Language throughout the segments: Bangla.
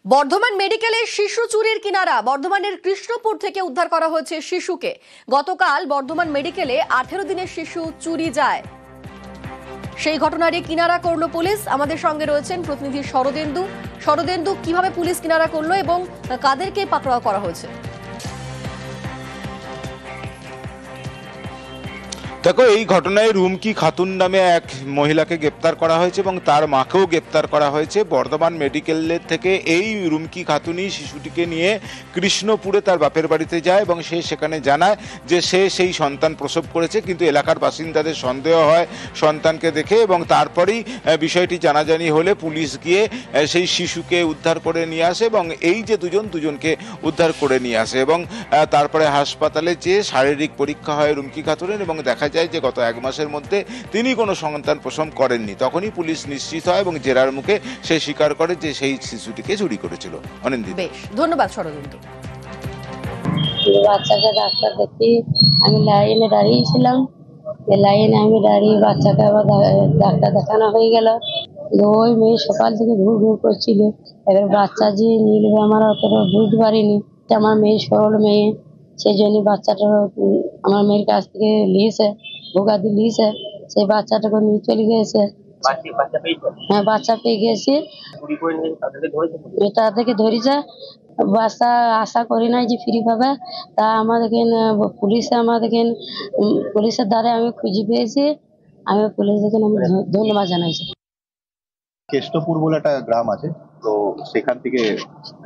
বর্ধমান মেডিকেলে শিশু চুরির কিনারা। বর্ধমানের কৃষ্ণপুর থেকে উদ্ধার করা হয়েছে শিশুকে। গতকাল বর্ধমান মেডিকেলে 18 দিনের শিশু চুরি যায়, সেই ঘটনারই কিনারা করলো পুলিশ। আমাদের সঙ্গে রয়েছেন প্রতিনিধি শরদেন্দু। শরদেন্দু, কিভাবে পুলিশ কিনারা করলো এবং কাদেরকে পাকড়াও করা হয়েছে? দেখো, এই ঘটনায় রুমকি খাতুন নামে এক মহিলাকে গ্রেপ্তার করা হয়েছে এবং তার মাকেও গ্রেপ্তার করা হয়েছে। বর্ধমান মেডিকেলের থেকে এই রুমকি খাতুনই শিশুটিকে নিয়ে কৃষ্ণপুরে তার বাপের বাড়িতে যায় এবং সে সেখানে জানায় যে সে সেই সন্তান প্রসব করেছে, কিন্তু এলাকার বাসিন্দাদের সন্দেহ হয় সন্তানকে দেখে এবং তারপরেই বিষয়টি জানাজানি হলে পুলিশ গিয়ে সেই শিশুকে উদ্ধার করে নিয়ে আসে এবং এই যে দুজনকে উদ্ধার করে নিয়ে আসে এবং তারপরে হাসপাতালে যেয়ে শারীরিক পরীক্ষা হয় রুমকি খাতুনের এবং দেখা যায় যে গত 1 মাসের মধ্যে তিনি কোনো সন্তান প্রসব করেননি। তখনই পুলিশ নিশ্চিত হয় এবং জেরার মুখে সে স্বীকার করে যে সেই শিশুটিকে চুরি করেছিল। অনিন্দিত, বেশ, ধন্যবাদ শরদেন্দু। বাচ্চাকে ডাক্তার দেখি আমি লাইনে দাঁড়িয়েছিলাম, লাইনে আমি দাঁড়িয়ে বাচ্চাকে আবার ডাক্তার দেখানো হয়ে গেল। ওই মেয়ে সকাল থেকে ঘুর ঘুর করছিল, এবার বাচ্চা যে নিলবে আমার অতটা বুঝতে পারিনি। আমার মেয়ে সরল মেয়ে, সেই জন্য বাচ্চাটা আমার মেয়ের কাছ থেকে নিয়েছে, ভোগাদি নিয়েছে, সেই বাচ্চাটাকে নিয়ে চলে গিয়েছে। হ্যাঁ, বাচ্চা পেয়ে গেছি, তাদেরকে ধরেছে। বাচ্চা আশা করি নাই যে ফ্রি পাবে, তা আমাদেরকে পুলিশের দ্বারা আমি খুঁজে পেয়েছি। আমি পুলিশকে আমি ধন্যবাদ জানাইছি। কৃষ্ণপুর বলে একটা গ্রাম আছে, তো সেখান থেকে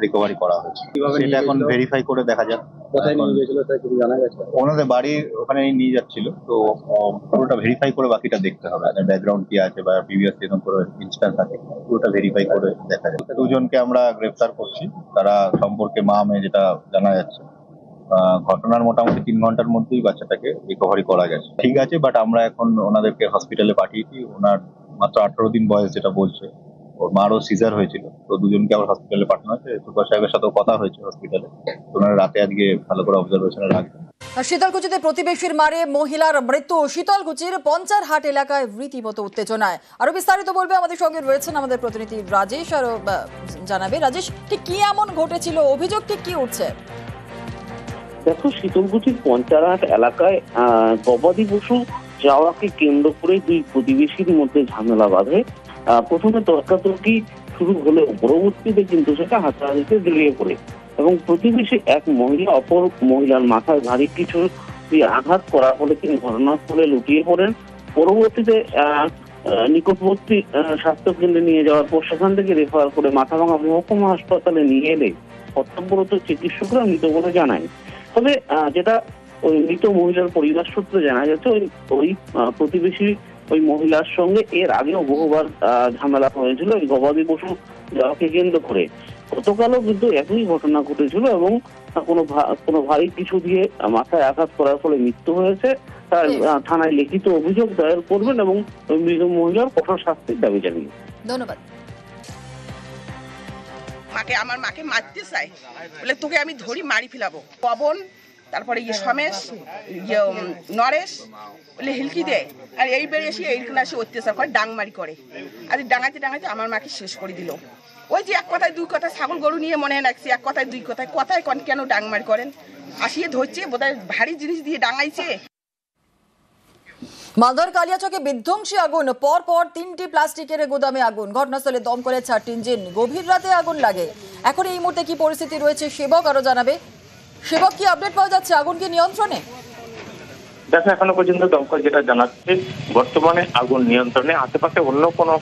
রিকভারি করা হয়েছে। সেটা এখন ভেরিফাই করে দেখা যাক কোথায় নিয়ে গিয়েছিল, জানা গেছে ওনাদের বাড়ির ওখানে নিয়ে যাচ্ছিল। তো পুরোটা ভেরিফাই করে বাকিটা দেখতে হবে, ব্যাকগ্রাউন্ড কি আছে বা প্রিভিয়াস এরকম করে ইনস্ট্যান্স আছে, পুরোটা ভেরিফাই করে দেখা যাবে। 2জনকে আমরা গ্রেফতার করছি, তারা সম্পর্কে মা মেয়ে যেটা জানা যাচ্ছে। ঘটনার মোটামুটি 3 ঘন্টার মধ্যেই বাচ্চাটাকে রিকভারি করা গেছে। ঠিক আছে, বাট আমরা এখন ওনাদেরকে হসপিটালে পাঠিয়েছি। ওনার মাত্র 18 দিন বয়স যেটা বলছে, ওর মারও সিজার হয়েছিল, তো 2জনকে আবার হসপিটালে পাঠানো হয়েছে। সুপার সাহেবের সাথেও কথা হয়েছে হসপিটালে, ওনারা রাতে আজকে ভালো করে অবজারভেশনে রাখবেন। শীতলকুচিতে প্রতিবেশীর মারে মহিলার মৃত্যু। শীতলকুচির পঞ্চারহাট এলাকায় রীতিমতো উত্তেজনায়। আরো বিস্তারিত বলবে আমাদের সঙ্গে রয়েছেন আমাদের প্রতিনিধি রাজেশ। আরো জানাবে রাজেশ, ঠিক কি এমন ঘটেছিল, অভিযোগ ঠিক কি উঠছে? দেখো, শীতলকুচির পঞ্চারহাট এলাকায় গবাদি পশু যাওয়াকে কেন্দ্র করে 2 প্রতিবেশীর মধ্যে ঝামেলা বাঁধে। প্রথমে তর্কাতর্কি শুরু হলেও পরবর্তীতে কিন্তু সেটা হাতাহাতিতে জড়িয়ে পড়ে এবং প্রতিবেশী এক মহিলা অপর মহিলার মাথায় ভারী কিছু দিয়ে আঘাত করার ফলে তিনি ঘটনাস্থলে লুটিয়ে পড়েন। পরবর্তীতে নিকটবর্তী স্বাস্থ্য কেন্দ্রে নিয়ে যাওয়ার পর সেখান থেকে রেফার করে মাথাভাঙা মহকুমা হাসপাতালে নিয়ে এলে কর্তব্যরত চিকিৎসকরা মৃত বলে জানায়। তবে যেটা ওই মৃত মহিলার পরিবার সূত্রে জানা যাচ্ছে, ওই প্রতিবেশী ওই মহিলার সঙ্গে এর আগেও বহুবার ঝামেলা হয়েছিল ওই গবাদি পশু যাওয়াকে কেন্দ্র করে। গতকালও কিন্তু একই ঘটনা ঘটেছিল এবং কোনো ভারী কিছু দিয়ে মাথায় আঘাত করার ফলে মৃত্যু হয়েছে। তার থানায় লিখিত অভিযোগ দায়ের করবেন এবং ওই মৃত মহিলার কঠোর শাস্তির দাবি জানিয়ে। ধন্যবাদ। আমার মাকে মারতে চাই বলে তোকে আমি ধরি মারি ফেলাবো। পবন, তারপরে সমেশ, নরেশ বলে হিলকি দেয়, আর এই বেড়ে এসে এইখানে এসে অত্যাচার করে, ডাংমারি করে। আর ডাঙাইতে ডাঙাইতে আমার মাকে শেষ করে দিল। ওই যে এক কথায় 2 কথায় ছাগল গরু নিয়ে মনে রাখছি, এক কথায় 2 কথায় কথায় কেন ডাংমারি করেন? আসিয়ে ধরছে, বোধহয় ভারী জিনিস দিয়ে ডাঙাইছে। মালদহের কালিয়াচকে বিধ্বংসী আগুন। পর 3টি প্লাস্টিকের গোদামে আগুন। ঘটনাস্থলে দমকলের 4টি ইঞ্জিন। গভীর রাতে আগুন লাগে। এখন এই মুহূর্তে কি পরিস্থিতি রয়েছে সেবক আরো জানাবে। সেবক, কি আপডেট পাওয়া যাচ্ছে আগুন কি নিয়ন্ত্রণে? দেখো, এখনো পর্যন্ত দমকল যেটা জানাচ্ছে, বর্তমানে আগুন নিয়ন্ত্রণে। আশেপাশে অন্য কোনো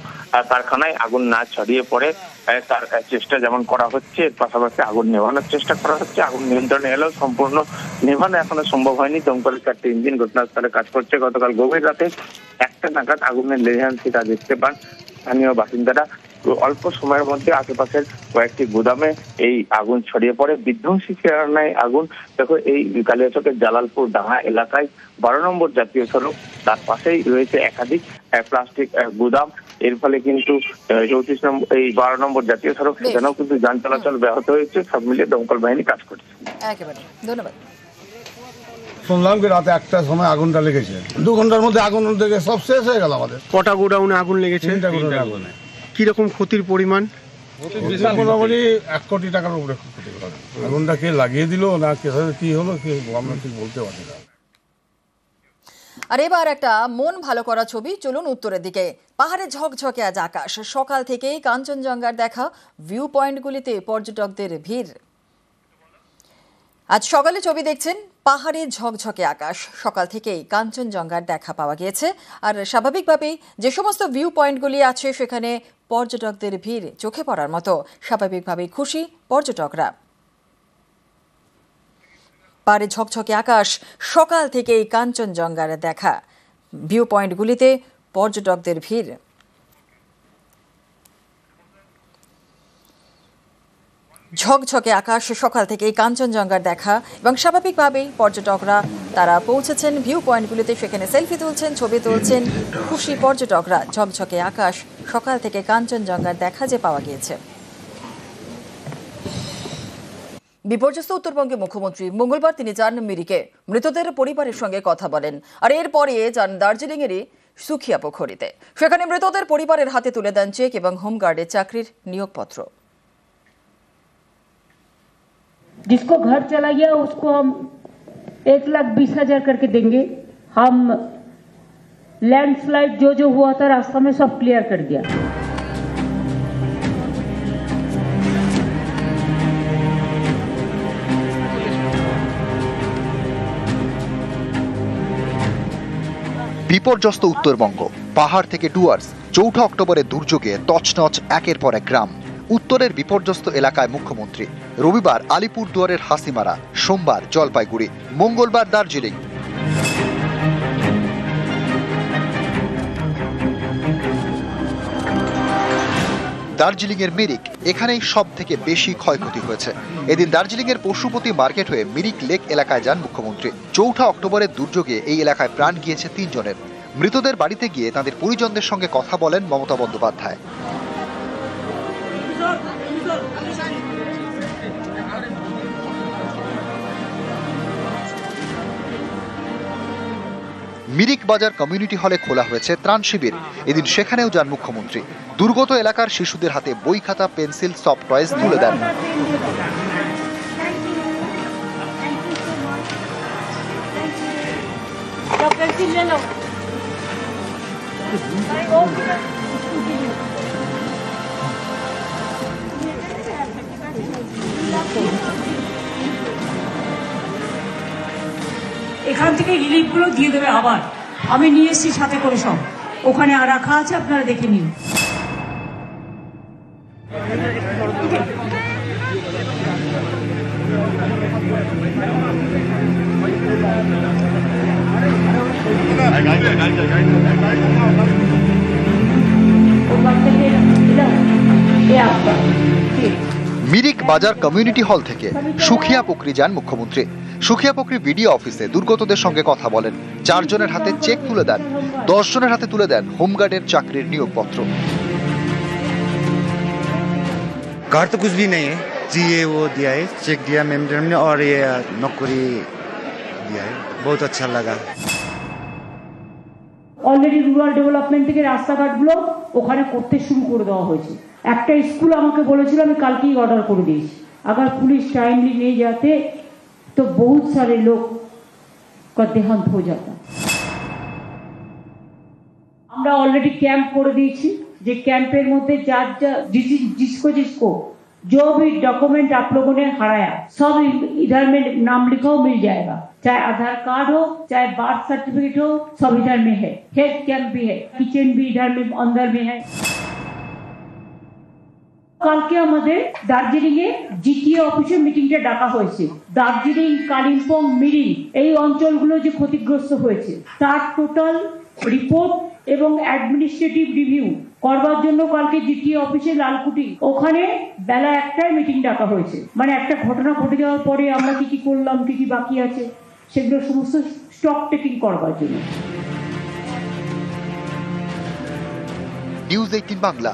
কারখানায় আগুন না ছড়িয়ে পড়ে তার চেষ্টা যেমন করা হচ্ছে, এর পাশাপাশি আগুন নেভানোর চেষ্টা করা হচ্ছে। আগুন নিয়ন্ত্রণে এলেও সম্পূর্ণ নেভানো এখনো সম্ভব হয়নি। দমকলের 4টি ইঞ্জিন ঘটনাস্থলে কাজ করছে। গতকাল গভীর রাতে 1টা নাগাদ আগুনের লেলিহান শিখা দেখতে পান স্থানীয় বাসিন্দারা। অল্প সময়ের মধ্যে আশেপাশের কয়েকটি গুদামে এই আগুন ছড়িয়ে পড়ে। বিধ্বংসী কারণে আগুন। দেখো, এই কালিয়াচকের জালালপুর ডাঙ্গা এলাকায় 12 নম্বর জাতীয় সড়ক, তার পাশেই রয়েছে একাধিক প্লাস্টিক গুদাম। এর ফলে কিন্তু 34 নম্বর এই 12 নম্বর জাতীয় সড়ক, সেখানেও কিন্তু যান চলাচল ব্যাহত হয়েছে। সব মিলিয়ে দমকল বাহিনী কাজ করছে। একেবারে ধন্যবাদ। শুনলাম কি রাতে 1টার সময় আগুনটা লেগেছে, 2 ঘন্টার মধ্যে আগুন লেগে সব শেষ হয়ে গেল আমাদের। কটা গোডাউনে আগুন লেগেছে? 3টা গোডাউনে আগুন। কিরকম ক্ষতির পরিমাণ? মোটামুটি 1 কোটি টাকার উপরে ক্ষতি হবে। আগুনটা কে লাগিয়ে দিল না কি হলো আমরা ঠিক বলতে পারছি না। আর এবার একটা মন ভালো করা ছবি, চলুন উত্তরের দিকে। পাহাড়ে ঝকঝকে আজ আকাশ, সকাল থেকেই কাঞ্চনজঙ্ঘার দেখা, ভিউ পয়েন্টগুলিতে পর্যটকদের ভিড়। আজ সকালে ছবি দেখছেন, পাহাড়ে ঝকঝকে আকাশ, সকাল থেকেই কাঞ্চনজঙ্ঘার দেখা পাওয়া গিয়েছে। আর স্বাভাবিকভাবেই যে সমস্ত ভিউ পয়েন্টগুলি আছে সেখানে পর্যটকদের ভিড় চোখে পড়ার মতো, স্বাভাবিকভাবেই খুশি পর্যটকরা। পাহাড়ে ঝকঝকে আকাশ, সকাল থেকেই কাঞ্চনজঙ্ঘার দেখা, ভিউ পয়েন্টগুলিতে পর্যটকদের ভিড়। ঝকঝকে আকাশ, সকাল থেকেই কাঞ্চনজঙ্ঘার দেখা এবং স্বাভাবিকভাবেই পর্যটকরা তারা পৌঁছেছেন ভিউ পয়েন্টগুলিতে, সেখানে সেলফি তুলছেন, ছবি তুলছেন খুশি পর্যটকরা। ঝকঝকে আকাশ, সকাল থেকে কাঞ্চনজঙ্ঘার দেখা যে পাওয়া গিয়েছে। বিপর্যস্ত উত্তরবঙ্গের মুখ্যমন্ত্রী মঙ্গলবার তিনি যান মিরিকে, মৃতদের পরিবারের সঙ্গে কথা বলেন। আর এরপরে যান দার্জিলিংয়েরই সুখিয়া পোখরিতে, সেখানে মৃতদের পরিবারের হাতে তুলে দেন চেক এবং হোমগার্ডে চাকরির নিয়োগপত্র। जिसको घर चला गया उसको हम 1,20,000 करके देंगे। हम लैंडस्लाइड जो हुआ था रास्ता में सब क्लियर कर दिया। বিপর্যস্ত উত্তরবঙ্গ, পাহাড় থেকে ডুয়ার্স, 4 অক্টোবরের দুর্যোগে তছনছ একের পর এক গ্রাম। উত্তরের বিপর্যস্ত এলাকায় মুখ্যমন্ত্রী, রবিবার আলিপুরদুয়ারের হাসিমারা, সোমবার জলপাইগুড়ি, মঙ্গলবার দার্জিলিং। দার্জিলিংয়ের মিরিক, এখানেই সব থেকে বেশি ক্ষয়ক্ষতি হয়েছে। এদিন দার্জিলিংয়ের পশুপতি মার্কেট হয়ে মিরিক লেক এলাকায় যান মুখ্যমন্ত্রী। 4 অক্টোবরের দুর্যোগে এই এলাকায় প্রাণ গিয়েছে 3 জনের। মৃতদের বাড়িতে গিয়ে তাদের পরিজনদের সঙ্গে কথা বলেন মমতা বন্দ্যোপাধ্যায়। মিরিক বাজার কমিউনিটি হলে খোলা হয়েছে ত্রাণ শিবির। এদিন সেখানেও যান মুখ্যমন্ত্রী। দুর্গত এলাকার শিশুদের হাতে বই, খাতা, পেন্সিল, সফট টয়েস তুলে দেন। এখান থেকে রিলিফগুলো দিয়ে দেবে। আবার আমি নিয়ে এসেছি সাথে করে, সব ওখানে আর রাখা আছে, আপনারা দেখে নিন। মিরিক বাজার কমিউনিটি হল থেকে সুখিয়া পোখরি যান মুখ্যমন্ত্রী। সুখিয়া পোখরি বিডিও অফিসে দুর্গতদের সঙ্গে কথা বলেন। 4 জনের হাতে চেক তুলে দেন, 10 জনের হাতে তুলে দেন হোমগার্ডের চাকরির নিয়োগপত্র। कार तो कुछ भी नहीं है जी, ये वो दिया है, चेक दिया मैम ने और ये नौकरी दिया है, बहुत अच्छा लगा। অলরেডি রুরাল ডেভেলপমেন্ট থেকে রাস্তাঘাটগুলো ওখানে করতে শুরু করে দেওয়া হয়েছে। একটা স্কুল আমাকে বলেছিল, আমি কালকেই অর্ডার করে দিয়েছি। अगर पुलिस टाइमली नहीं जाते तो बहुत सारे लोग का देहांत हो जाता। আমরা অলরেডি ক্যাম্প করে দিয়েছি, যে ক্যাম্পের মধ্যে যার जिसको जो भी डॉक्यूमेंट आप लोगों ने हराया सब इधर में नाम लिखाओ, मिल जाएगा। चाहे आधार कार्ड हो, चाहे बर्थ सर्टिफिकेट हो, सब इधर में है। हेल्थ कैंप भी है, किचन भी इधर में अंदर में है। কালকে আমাদের দার্জিলিং এ জিটিএ অফিসে মিটিংটা ডাকা হয়েছে। দার্জিলিং, কালিম্পং, মিরিক এই অঞ্চলগুলো যে ক্ষতিগ্রস্ত হয়েছে তার টোটাল রিপোর্ট এবং অ্যাডমিনিস্ট্রেটিভ রিভিউ করবার জন্য কালকে জিটিএ অফিসে লালকুটি ওখানে বেলা 1টায় মিটিং ডাকা হয়েছে। মানে একটা ঘটনা ঘটে যাওয়ার পরে আমরা কি করলাম, কি বাকি আছে, সেগুলো সমস্ত স্টক টেকিং করবার জন্য। নিউজ 18 বাংলা।